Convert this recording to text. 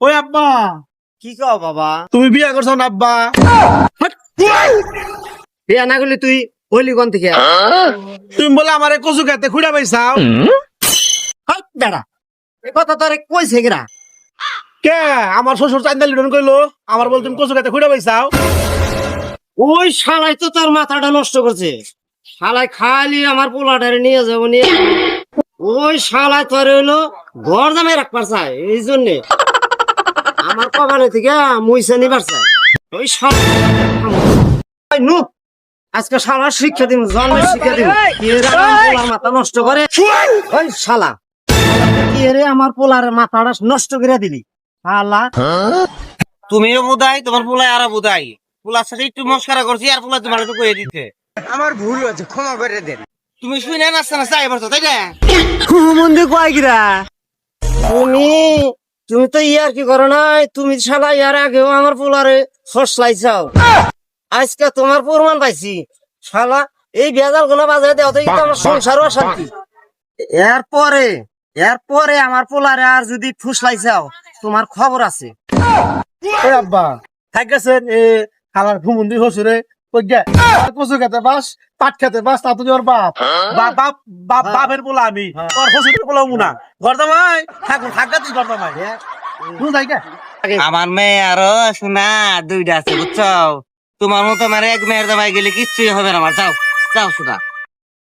ওই আব্বা, কি কও বাবা? তুমি বিয়া করছো না আব্বা? বিয়া না করলে তুই হইলি কোন থেকে? তুমি বলে আমার কচু খেতে খুঁড়া পাইছাও হাট বেড়া, এ কথা তোরে কইছে কিরা? কে? আমার শ্বশুর চান্দা লিডন কইলো আমার বল তুমি কচু খেতে খুঁড়া পাইছাও। ওই শালাই তো তোর মাথাটা নষ্ট করছে। শালাই খালি আমার পোলাটারে নিয়ে যাবো নিয়ে। ওই শালাই তোর হইলো ঘর জামাই রাখবার চায়, এই জন্যে আমার কপালে থেকে মুইসা নিবার চায়। ওই শালা নু আজকে শালা শিক্ষা দিব, জন্মের শিক্ষা দিব। কি রে আমার পোলার মাথা নষ্ট করে? ওই শালা কি রে আমার পোলার মাথাটা নষ্ট করে দিলি শালা। তুমিও বুধাই, তোমার পোলায় আর বুধাই। পোলার সাথে একটু মস্কারা করছি আর পোলা তোমার তো কয়ে দিতে। আমার ভুল হয়েছে, ক্ষমা করে দেন। তুমি শুনে নাচতে না চাই পারছো তাই না? মন্দির কয় গিরা তুমি তো ইয়ার কি করো নাই? তুমি শালা ইয়ার আগেও আমার পোলারে ফসলাইছাও। আজকে তোমার প্রমাণ পাইছি শালা। এই ভেজাল গুলো বাজারে দেওয়া তো আমার সংসারও শান্তি। এরপরে আমার পোলারে আর যদি ফুসলাইছাও তোমার খবর আছে। ওই আব্বা থাক গেছেন এ খালার ঘুমুন্দি হসুরে কই গে কচু খেতে বাস পাট খেতে বাস তা তুমি ওর বাপ বাপ বাপ বাপ বাপের পোলা আমি তোর হসুরের পোলা মুনা ঘর জামাই থাকুন থাকা তুই ঘর জামাই তুই যাই গে আমার মেয়ে আরো শোনা দুইটা আছে বুঝছো? তোমার মতো আমার এক মেয়ের জামাই গেলে কিচ্ছুই হবে না আমার। যাও যাও শোনা।